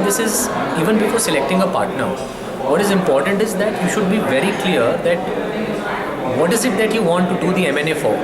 this is even before selecting a partner. What is important is that you should be very clear that what is it that you want to do the M&A for.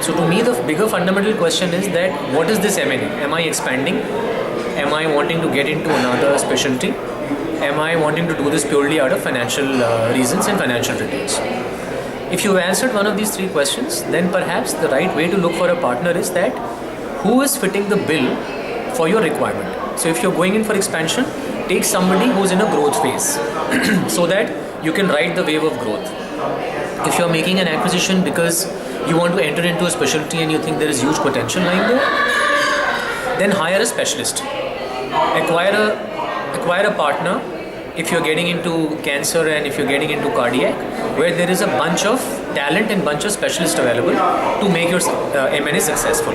So to me, the bigger fundamental question is that what is this M&A? Am I expanding? Am I wanting to get into another specialty? Am I wanting to do this purely out of financial reasons and financial returns? If you've answered one of these three questions, then perhaps the right way to look for a partner is that who is fitting the bill for your requirement. So if you're going in for expansion, take somebody who's in a growth phase so that you can ride the wave of growth. If you're making an acquisition because you want to enter into a specialty and you think there is huge potential lying there, then hire a specialist. Acquire a partner if you're getting into cancer and if you're getting into cardiac, where there is a bunch of talent and bunch of specialists available to make your M&A successful.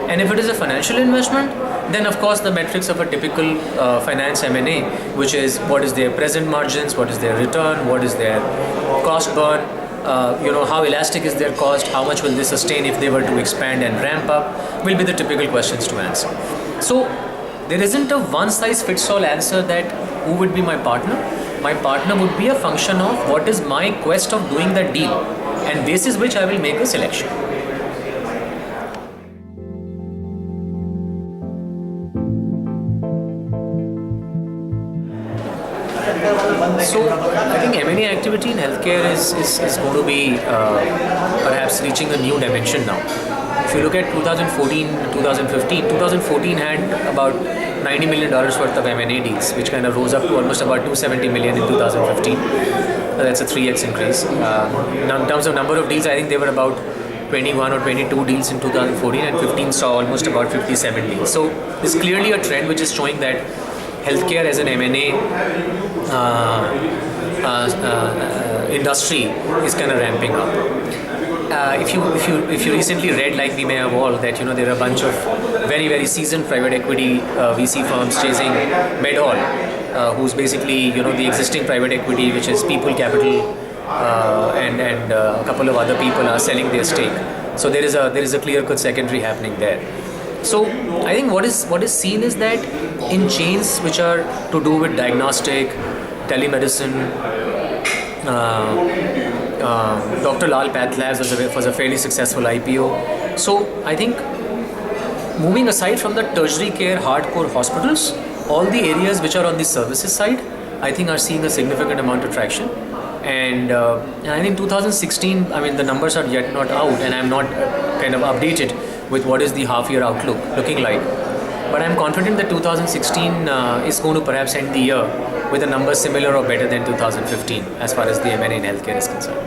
And if it is a financial investment, then of course the metrics of a typical finance M&A, which is what is their present margins, what is their return, what is their cost burn, how elastic is their cost, how much will they sustain if they were to expand and ramp up, will be the typical questions to answer. So there isn't a one-size-fits-all answer that who would be my partner. My partner would be a function of what is my quest of doing that deal, and basis which I will make a selection. So I think M&A activity in healthcare is going to be perhaps reaching a new dimension now. If you look at 2014, 2014 had about $90 million worth of M&A deals, which kind of rose up to almost about $270 million in 2015. That's a 3x increase. Now in terms of number of deals, I think they were about 21 or 22 deals in 2014, and 15 saw almost about 57 deals. So there's clearly a trend which is showing that healthcare as an M&A industry is kind of ramping up. If you recently read, like we may have all, that there are a bunch of very seasoned private equity VC firms chasing Medall, who's basically the existing private equity, which is People Capital, and a couple of other people are selling their stake. So there is a clear-cut secondary happening there. So I think what is seen is that in chains which are to do with diagnostic, telemedicine, Dr. Lal Path Labs was a fairly successful IPO. So I think moving aside from the tertiary care hardcore hospitals, all the areas which are on the services side, I think are seeing a significant amount of traction. And I think 2016, I mean the numbers are yet not out, and I'm not kind of updated with what is the half-year outlook looking like. But I'm confident that 2016 is going to perhaps end the year with a number similar or better than 2015 as far as the M&A in healthcare is concerned.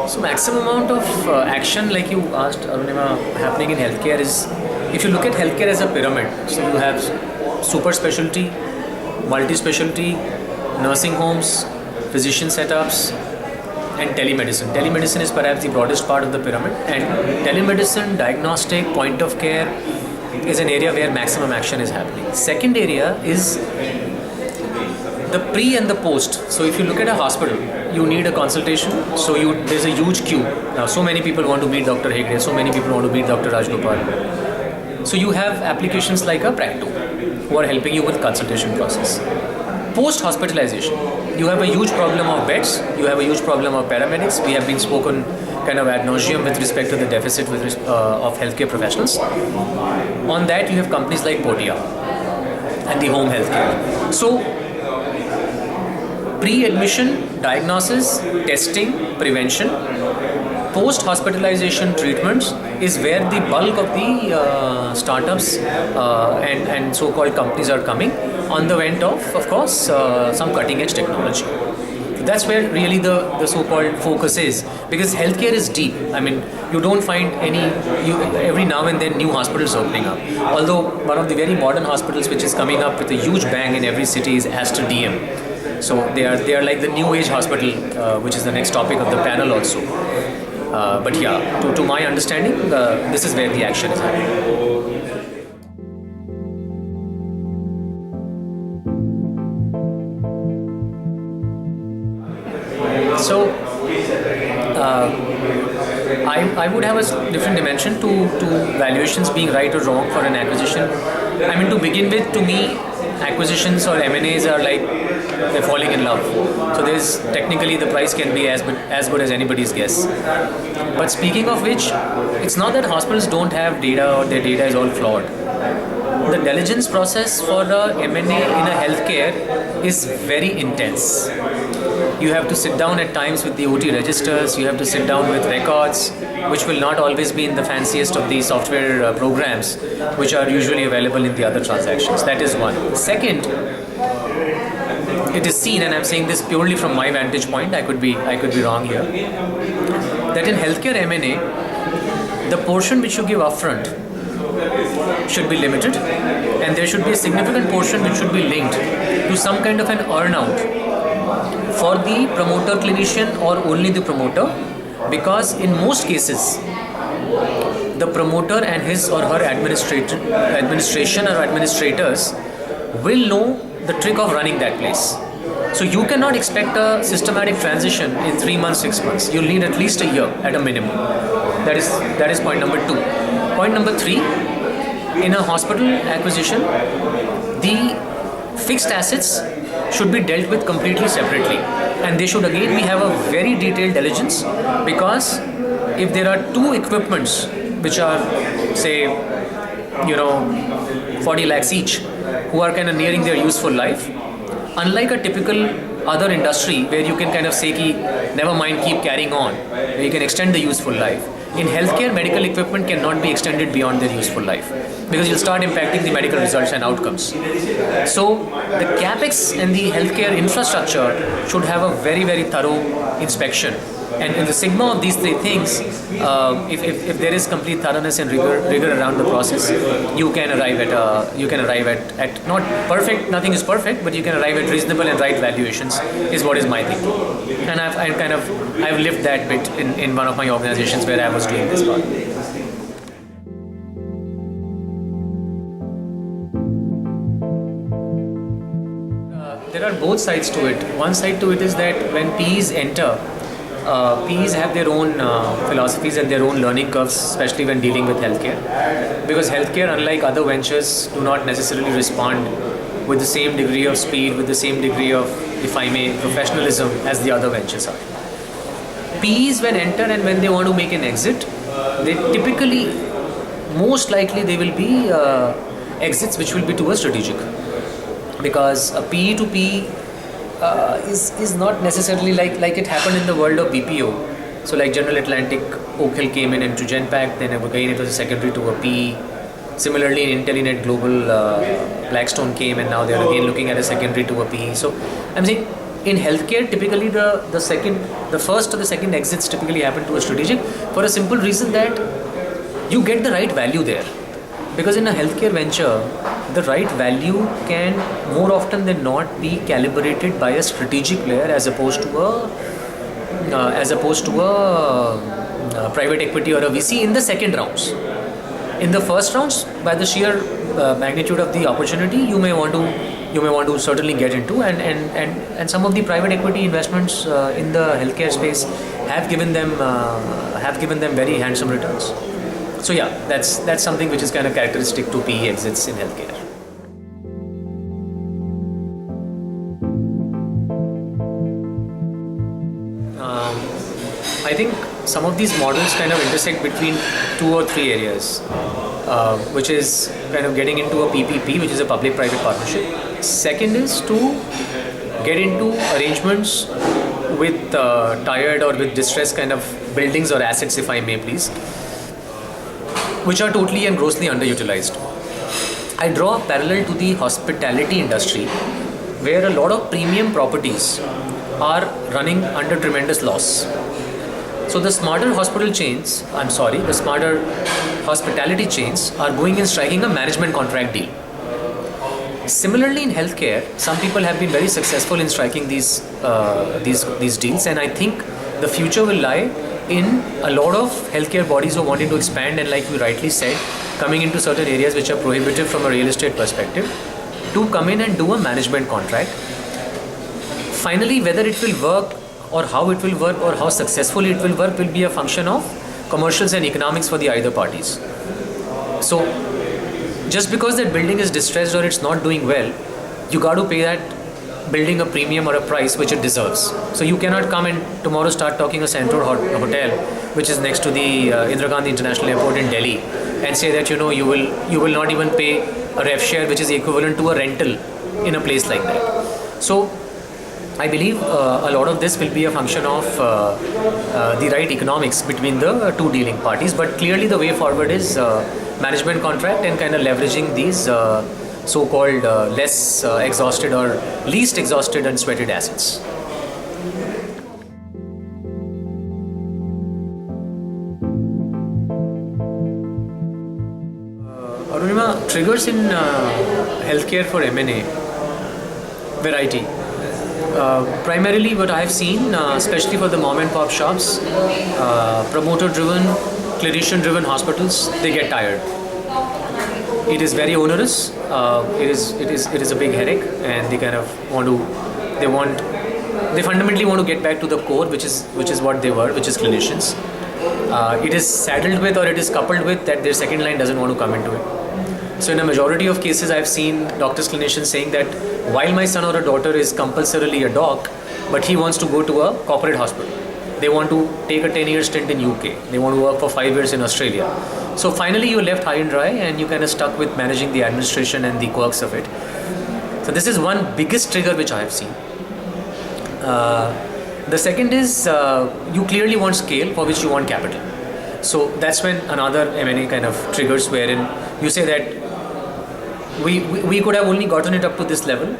So maximum amount of action, like you asked Arunima, happening in healthcare is, if you look at healthcare as a pyramid, so you have super specialty, multi-specialty, nursing homes, physician setups, and telemedicine. Telemedicine is perhaps the broadest part of the pyramid, and telemedicine, diagnostic, point of care is an area where maximum action is happening. Second area is the pre and the post. So if you look at a hospital, you need a consultation, so there's a huge queue. Now so many people want to meet Dr. Hegde, so many people want to meet Dr. Rajgopal. So you have applications like a Practo who are helping you with consultation process. Post-hospitalization, you have a huge problem of beds, you have a huge problem of paramedics. We have been spoken kind of ad nauseum with respect to the deficit of healthcare professionals. On that, you have companies like Portia and the home healthcare. So, pre-admission, diagnosis, testing, prevention, post-hospitalization treatments is where the bulk of the startups and so-called companies are coming, on the vent of course, some cutting-edge technology. That's where really the so-called focus is, because healthcare is deep. I mean, you don't find every now and then new hospitals opening up. Although one of the very modern hospitals which is coming up with a huge bang in every city is Aster DM. So they are like the new age hospital, which is the next topic of the panel also. But yeah, to my understanding, this is where the action is happening. So, I would have a different dimension to valuations being right or wrong for an acquisition. I mean, to begin with, to me, acquisitions or M&As are like they're falling in love. So there's technically the price can be as good as anybody's guess. But speaking of which, it's not that hospitals don't have data or their data is all flawed. The diligence process for the M&A in a healthcare is very intense. You have to sit down at times with the OT registers, you have to sit down with records, which will not always be in the fanciest of the software programs, which are usually available in the other transactions. That is one. Second, it is seen, and I'm saying this purely from my vantage point, I could be wrong here, that in healthcare M&A, the portion which you give upfront should be limited, and there should be a significant portion which should be linked to some kind of an earn-out for the promoter clinician or only the promoter, because in most cases the promoter and his or her administration or administrators will know the trick of running that place. So you cannot expect a systematic transition in 3 months, 6 months. You'll need at least a year at a minimum. That is point number 2. Point number 3, in a hospital acquisition, the fixed assets should be dealt with completely separately, and they should again have a very detailed diligence, because if there are 2 equipments which are, say, 40 lakhs each, who are kind of nearing their useful life, unlike a typical other industry where you can kind of say ki, never mind, keep carrying on, where you can extend the useful life. In healthcare, medical equipment cannot be extended beyond their useful life, because you'll start impacting the medical results and outcomes. So the capex and the healthcare infrastructure should have a very, very thorough inspection. And in the sigma of these 3 things, if there is complete thoroughness and rigor around the process, you can arrive at not perfect. Nothing is perfect, but you can arrive at reasonable and right valuations. Is what is my thinking, and I've lived that bit in one of my organizations where I was doing this part. There are both sides to it. One side to it is that when PEs enter, PEs have their own philosophies and their own learning curves, especially when dealing with healthcare. Because healthcare, unlike other ventures, do not necessarily respond with the same degree of speed, with the same degree of, if I may, professionalism as the other ventures are. PEs, when enter and when they want to make an exit, they typically, most likely, they will be exits which will be towards strategic. Because a PE to PE is not necessarily like it happened in the world of BPO. So like General Atlantic, Oak Hill came in into Genpact, then again it was a secondary to a PE. Similarly in Intellinet Global, Blackstone came, and now they're again looking at a secondary to a PE. So I'm saying in healthcare, typically the first or the second exits typically happen to a strategic, for a simple reason that you get the right value there. Because in a healthcare venture, the right value can more often than not be calibrated by a strategic player as opposed to a private equity or a VC in the second rounds. In the first rounds, by the sheer magnitude of the opportunity, you may want to certainly get into, and some of the private equity investments in the healthcare space have given them very handsome returns. So yeah, that's something which is kind of characteristic to PE exits in healthcare. I think some of these models kind of intersect between 2 or 3 areas, which is kind of getting into a PPP, which is a public-private partnership. Second is to get into arrangements with tired or with distressed kind of buildings or assets, if I may please, which are totally and grossly underutilized. I draw a parallel to the hospitality industry, where a lot of premium properties are running under tremendous loss. So the smarter hospitality chains are going and striking a management contract deal. Similarly in healthcare, some people have been very successful in striking these deals, and I think the future will lie in a lot of healthcare bodies who are wanting to expand, and like you rightly said, coming into certain areas which are prohibitive from a real estate perspective, to come in and do a management contract. Finally, whether it will work or how it will work or how successfully it will work will be a function of commercials and economics for the either parties. So just because that building is distressed or it's not doing well, you got to pay that building a premium or a price which it deserves. So you cannot come and tomorrow start talking a Centaur hotel, which is next to the Indira Gandhi International Airport in Delhi, and say that you will not even pay a rev share which is equivalent to a rental in a place like that. So I believe a lot of this will be a function of the right economics between the two dealing parties, but clearly the way forward is management contract and kind of leveraging these so-called less exhausted or least exhausted and sweated assets. Arunima, triggers in healthcare for M&A, variety. Primarily what I've seen, especially for the mom and pop shops, promoter-driven, clinician-driven hospitals, they get tired. It is very onerous. It is a big headache, and they kind of they fundamentally want to get back to the core, which is what they were, which is clinicians. It is saddled with, or it is coupled with, that their second line doesn't want to come into it. So in a majority of cases, I've seen doctors, clinicians saying that while my son or a daughter is compulsorily a doc, but he wants to go to a corporate hospital. They want to take a 10-year stint in UK. They want to work for 5 years in Australia. So finally you're left high and dry, and you kind of stuck with managing the administration and the quirks of it. So this is one biggest trigger which I have seen. The second is you clearly want scale for which you want capital. So that's when another M&A kind of triggers, wherein you say that we could have only gotten it up to this level,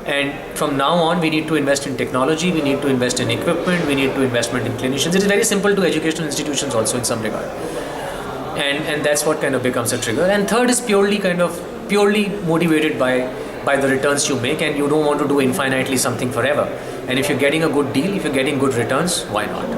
and from now on we need to invest in technology, we need to invest in equipment, we need to investment in clinicians. It is very simple to educational institutions also in some regard, and that's what kind of becomes a trigger. And third is purely motivated by the returns you make, and you don't want to do infinitely something forever. And if you're getting a good deal, if you're getting good returns, why not?